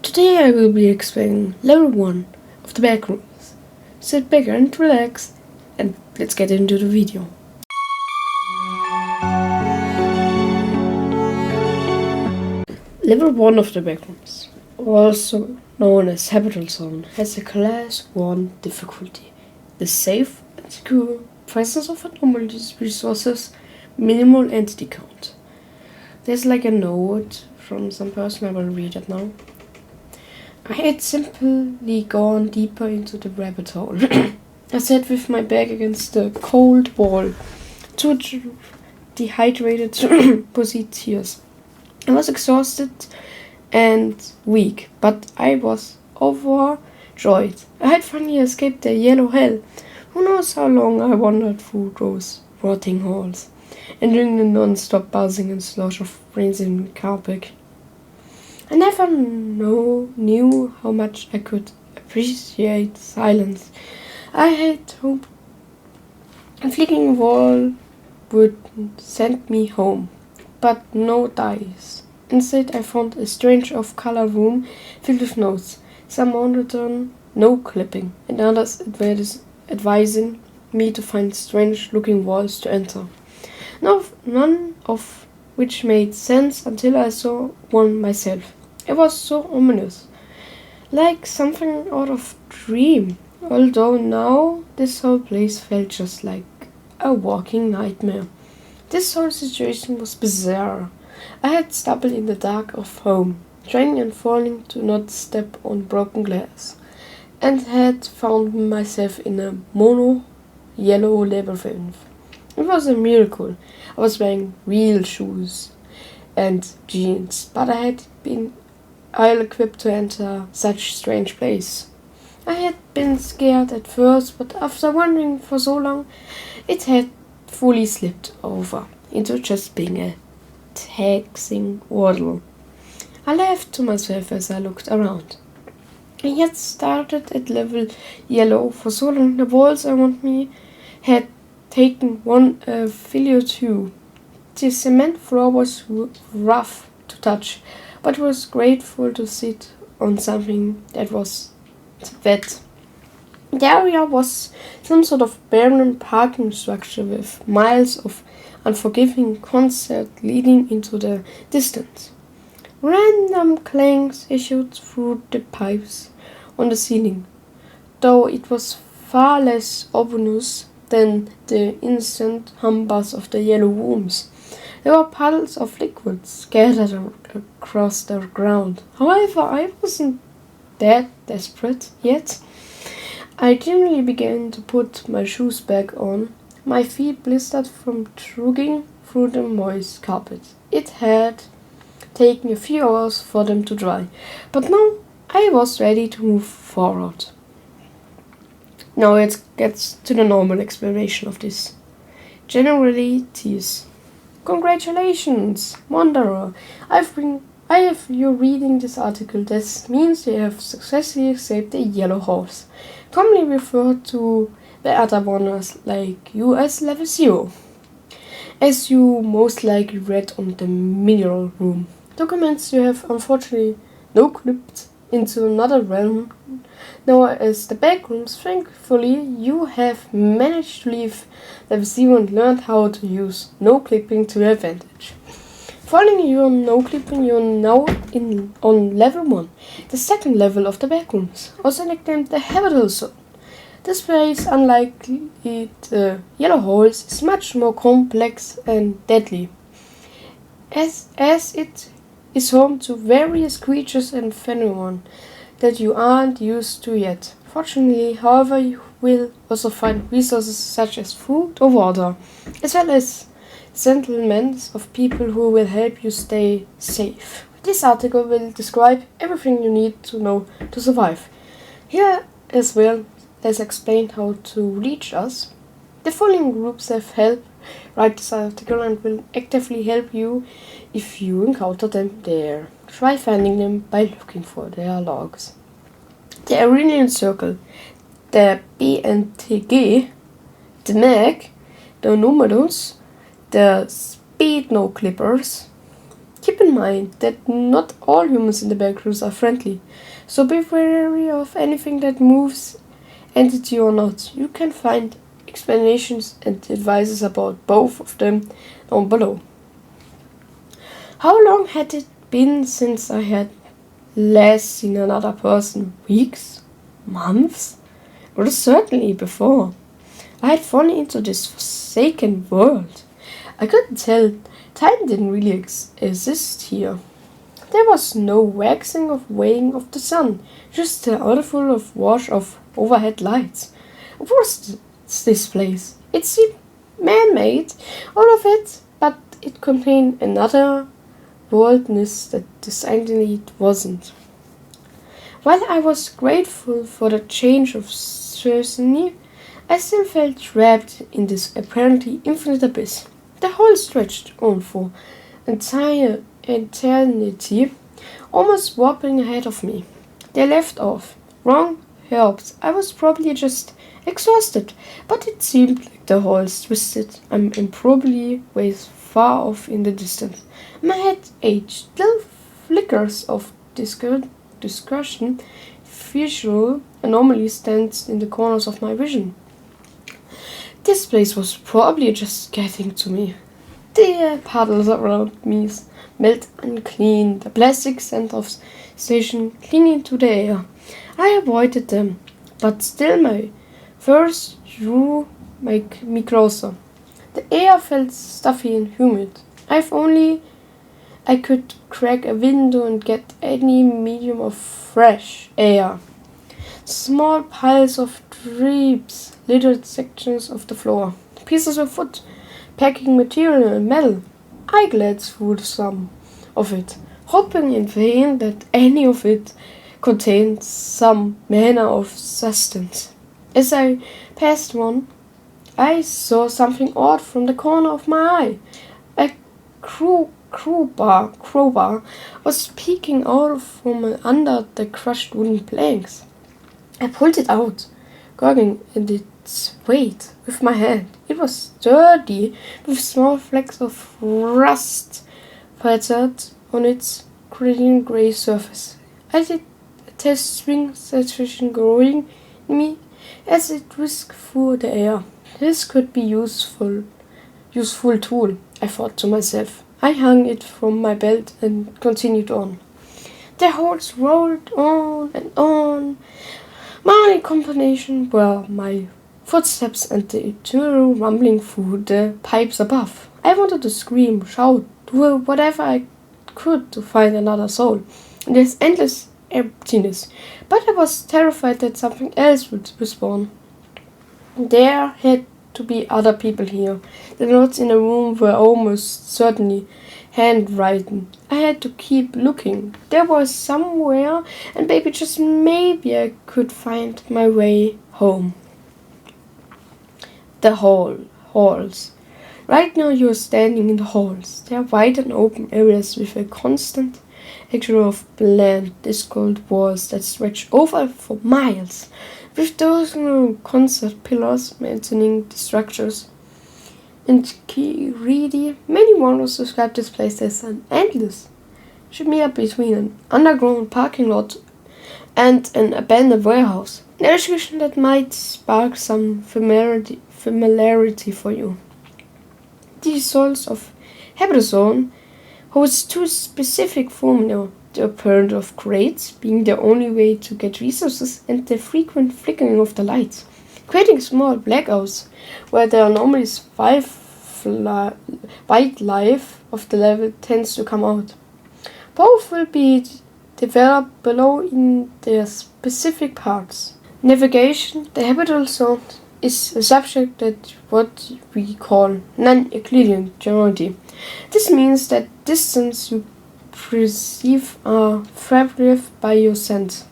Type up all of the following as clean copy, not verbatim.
Today I will be explaining level 1 of the Backrooms. Sit back and relax, and let's get into the video. Level 1 of the Backrooms, also known as Habitat Zone, has a Class 1 difficulty. The safe and secure presence of anomalous resources, minimal entity count. There's like a note from some person, I will read it now. I had simply gone deeper into the rabbit hole. I sat with my back against the cold wall, too dehydrated to proceed tears. I was exhausted and weak, but I was overjoyed. I had finally escaped the yellow hell. Who knows how long I wandered through those rotting halls, enduring the non-stop buzzing and slosh of brains in carpet. I never knew how much I could appreciate silence. I had hoped a flicking wall would send me home, but no dice. Instead, I found a strange off-color room filled with notes, some monotone, no clipping, and others advising me to find strange-looking walls to enter. None of which made sense until I saw one myself. It was so ominous, like something out of a dream, although now this whole place felt just like a walking nightmare. This whole situation was bizarre. I had stumbled in the dark of home, trying and falling to not step on broken glass, and had found myself in a mono-yellow labyrinth. It was a miracle. I was wearing real shoes and jeans, but I had been ill-equipped to enter such a strange place. I had been scared at first, but after wandering for so long, it had fully slipped over into just being a taxing waddle. I laughed to myself as I looked around. I had started at level yellow for so long the walls around me had taken one filial too. The cement floor was rough to touch, but was grateful to sit on something that was wet. The area was some sort of barren parking structure with miles of unforgiving concrete leading into the distance. Random clangs issued through the pipes on the ceiling, though it was far less ominous than the instant humbug of the yellow rooms. There were puddles of liquid scattered across the ground. However, I wasn't that desperate yet. I generally began to put my shoes back on, my feet blistered from trudging through the moist carpet. It had taken a few hours for them to dry, but now I was ready to move forward. Now it gets to the normal explanation of this. Generalities. Congratulations, Wanderer! I have you reading this article. This means you have successfully escaped the yellow halls, commonly referred to by other wanderers like you as level 0. As you most likely read on the mineral room documents, you have unfortunately no clipped into another realm known as the Backrooms. Thankfully, you have managed to leave level 0 and learned how to use no clipping to your advantage. Following your no clipping, you're now on level 1, the second level of the Backrooms, also nicknamed the Habitat Zone. This place, unlike the yellow holes, is much more complex and deadly, as it is home to various creatures and phenomena that you aren't used to yet. Fortunately, however, you will also find resources such as food or water, as well as settlements of people who will help you stay safe. This article will describe everything you need to know to survive. Here as well as explain how to reach us. The following groups have helped write this article and will actively help you if you encounter them there. Try finding them by looking for their logs. The Iranian Circle, the BNTG, the MAG, the Nomadus, the Speed No Clippers, Keep in mind that not all humans in the backrooms are friendly, so be wary of anything that moves, entity or not. You can find explanations and advices about both of them down below. How long had it been since I had last seen another person? Weeks? Months? Or certainly before. I had fallen into this forsaken world. I couldn't tell. Time didn't really exist here. There was no waxing or waning of the sun, just the audible of wash of overhead lights. What was this place? It seemed man-made, all of it, but it contained another worldness that decidedly it wasn't. While I was grateful for the change of scenery, I still felt trapped in this apparently infinite abyss. The hole stretched on for entire eternity, almost wobbling ahead of me. They left off. Wrong helped. I was probably just exhausted, but it seemed like the holes twisted and improbably way far off in the distance. My head ached. Little flickers of discussion, visual anomalies stands in the corners of my vision. This place was probably just getting to me. The puddles around me smelled unclean, the plastic scent of station clinging to the air. I avoided them, but still my furs drew me closer. The air felt stuffy and humid. If only I could crack a window and get any medium of fresh air. Small piles of drapes littered sections of the floor. Pieces of wood, packing material and metal. I glanced through some of it, hoping in vain that any of it contained some manner of sustenance. As I passed one, I saw something odd from the corner of my eye. A crowbar was peeking out from under the crushed wooden planks. I pulled it out, goggling at its weight with my hand. It was dirty, with small flecks of rust pattered on its green gray surface. I did a test swing sensation growing in me as it whisked through the air. This could be useful tool, I thought to myself. I hung it from my belt and continued on. The holes rolled on and on. My only combination were my footsteps and the eternal rumbling through the pipes above. I wanted to scream, shout, do whatever I could to find another soul in this endless emptiness, but I was terrified that something else would respawn. There had to be other people here. The notes in the room were almost certainly handwritten. I had to keep looking. There was somewhere, and maybe, just maybe, I could find my way home. The halls. Right now you're standing in the halls. They are wide and open areas with a constant texture of bland, discolored walls that stretch over for miles, with those concert pillars maintaining the structures. In Kiridi, many wonders describe this place as an endless chimera between an underground parking lot and an abandoned warehouse. An description that might spark some familiarity for you. The souls of Habitation holds two specific phenomena: the appearance of crates being the only way to get resources, and the frequent flickering of the lights, creating small blackouts where the anomalous white life of the level tends to come out. Both will be developed below in their specific parts. Navigation, the habitable zone, is a subject that what we call non-Euclidean geometry. This means that distance you perceive are fabricated by your sense,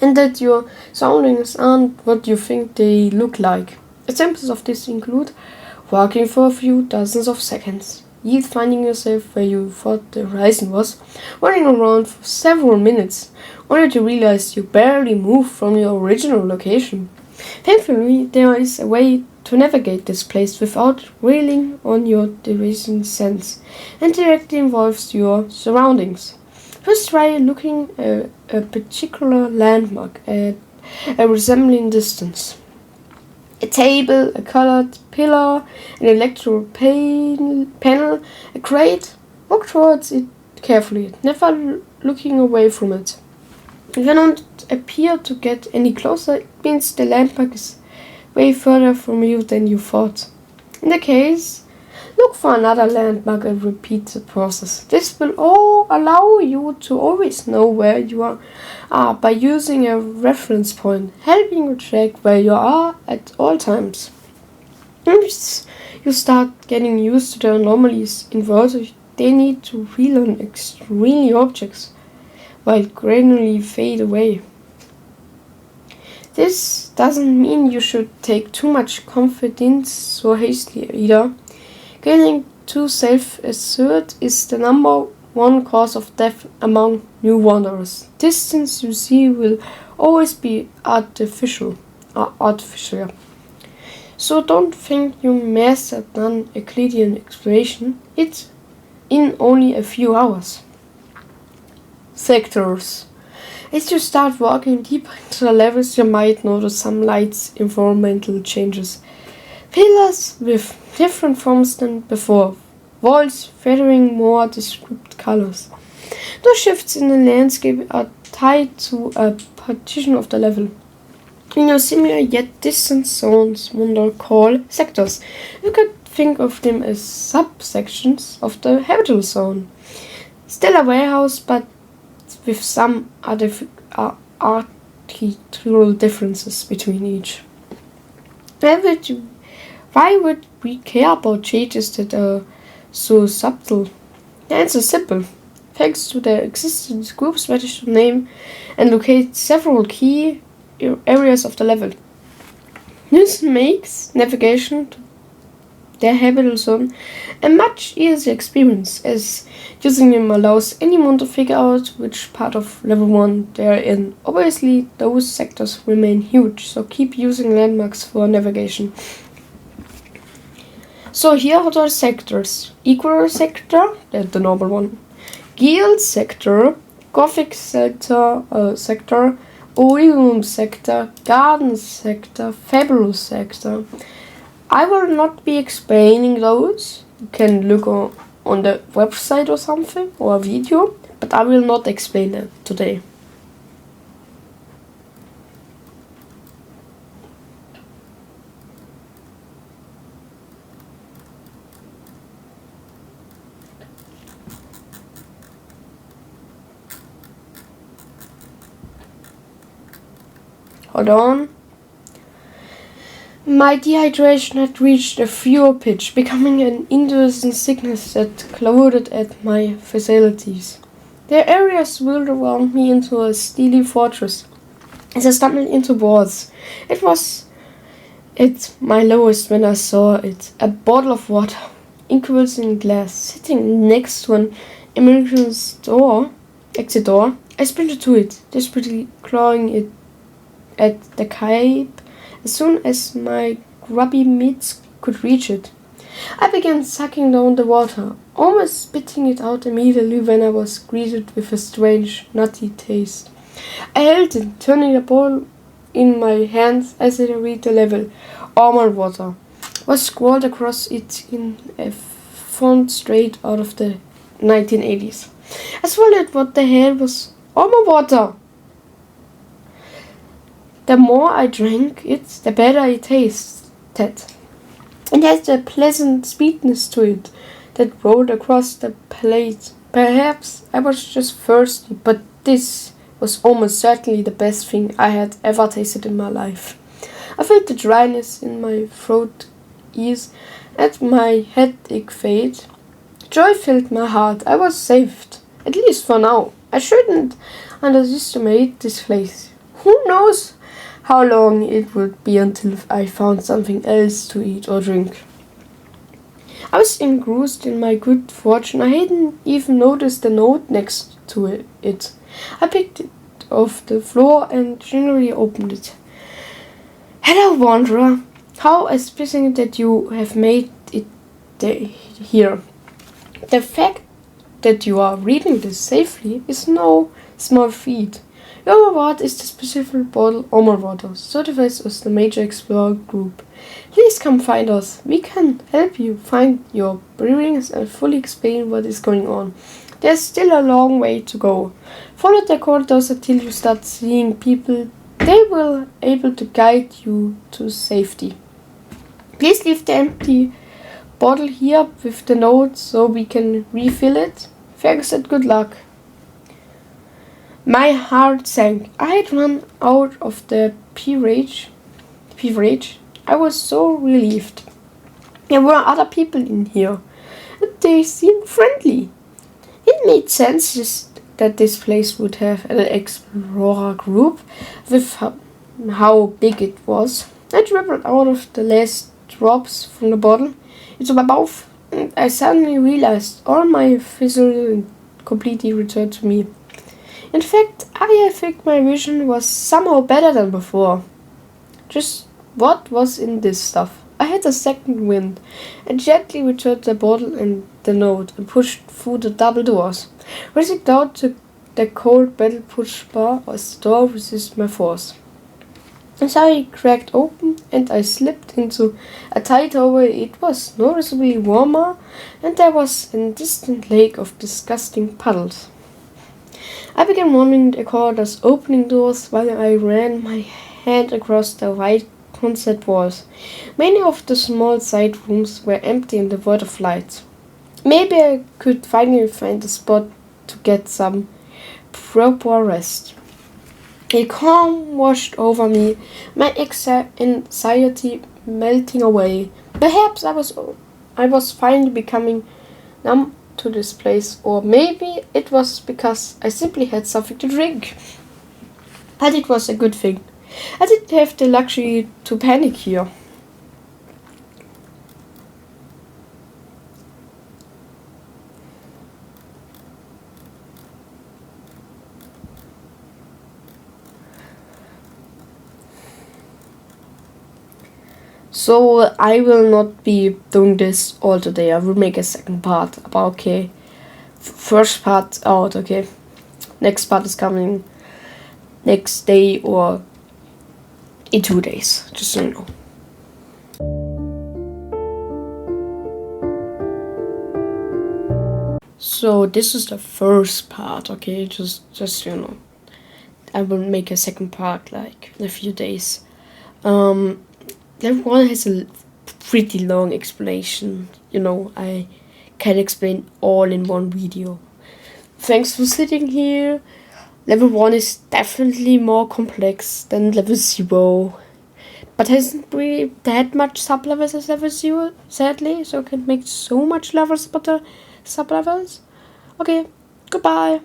and that your surroundings aren't what you think they look like. Examples of this include walking for a few dozens of seconds, yet finding yourself where you thought the horizon was, running around for several minutes, only to realize you barely moved from your original location. Thankfully, there is a way to navigate this place without relying on your division sense and directly involves your surroundings. First, try looking at a particular landmark at a resembling distance. A table, a colored pillar, an electrical panel, a crate. Walk towards it carefully, never looking away from it. If you don't appear to get any closer, it means the landmark is way further from you than you thought. In the case, look for another landmark and repeat the process. This will all allow you to always know where you are by using a reference point, helping you track where you are at all times. Once you start getting used to the anomalies in water, they need to relearn extremely objects while gradually fade away. This doesn't mean you should take too much confidence so hastily either. Getting too self-assured is the number one cause of death among new wanderers. Distance you see will always be artificial. So don't think you mastered non-Euclidean exploration. It's in only a few hours. Sectors. As you start walking deeper into the levels, you might notice some light environmental changes. Pillars with different forms than before, walls feathering more descriptive colors. Those shifts in the landscape are tied to a partition of the level. In your similar yet distant zones, wonder called sectors. You could think of them as subsections of the habitable zone. Still a warehouse, but with some architectural differences between each. Why would we care about changes that are so subtle? The answer is simple. Thanks to the existence groups managed to name and locate several key areas of the level. This makes navigation to the habitable zone a much easier experience, as using them allows anyone to figure out which part of level 1 they are in. Obviously, those sectors remain huge, so keep using landmarks for navigation. So here are the sectors. Equal sector, that's the normal one. Guild sector, Gothic sector, Oilroom sector, Garden sector, Fabulous sector. I will not be explaining those. You can look on the website or something, or a video, but I will not explain it today. Hold on. My dehydration had reached a fever pitch, becoming an indecent sickness that clouded at my facilities. The area swirled around me into a steely fortress as I stumbled into walls. It was at my lowest when I saw it. A bottle of water, enclosed in glass, sitting next to an exit door. I sprinted to it, desperately clawing it at the cape as soon as my grubby mitts could reach it. I began sucking down the water, almost spitting it out immediately when I was greeted with a strange, nutty taste. I held it, turning the bottle in my hands as I read the label. Almond water was scrawled across it in a font straight out of the 1980s. I swallowed what the hell was almond water. The more I drank it, the better it tasted. It had a pleasant sweetness to it that rolled across the plate. Perhaps I was just thirsty, but this was almost certainly the best thing I had ever tasted in my life. I felt the dryness in my throat ease and my headache fade. Joy filled my heart. I was saved, at least for now. I shouldn't underestimate this place. Who knows how long it would be until I found something else to eat or drink. I was engrossed in my good fortune. I hadn't even noticed the note next to it. I picked it off the floor and generally opened it. Hello, Wanderer. How amazing that you have made it here. The fact that you are reading this safely is no small feat. Your reward is the specific bottle of more water, certified as the major explorer group. Please come find us. We can help you find your belongings and fully explain what is going on. There's still a long way to go. Follow the corridors until you start seeing people. They will able to guide you to safety. Please leave the empty bottle here with the note so we can refill it. Thanks and good luck. My heart sank. I had run out of the beverage. I was so relieved. There were other people in here, and they seemed friendly. It made sense that this place would have an explorer group with how big it was. I dribbled out of the last drops from the bottle into my mouth, and I suddenly realized all my visual completely returned to me. In fact, I think my vision was somehow better than before. Just what was in this stuff? I had a second wind and gently returned the bottle and the note and pushed through the double doors. Racing down to the cold metal push bar as the door resisted my force. And so it cracked open and I slipped into a tight hallway. It was noticeably warmer and there was a distant lake of disgusting puddles. I began running the corridors, opening doors while I ran my hand across the white concert walls. Many of the small side rooms were empty and devoid of light. Maybe I could finally find a spot to get some proper rest. A calm washed over me, my anxiety melting away. Perhaps I was finally becoming numb to this place, or maybe it was because I simply had something to drink. But it was a good thing. I didn't have the luxury to panic here. So I will not be doing this all today. I will make a second part. But okay, first part out. Okay, next part is coming next day or in 2 days. Just so you know. So this is the first part. Okay, just you know, I will make a second part like in a few days. Level 1 has a pretty long explanation. You know, I can explain all in one video. Thanks for sitting here. Level 1 is definitely more complex than level 0. But hasn't really that much sub-levels as level 0, sadly. So I can make so much levels about the sub-levels. Okay, goodbye.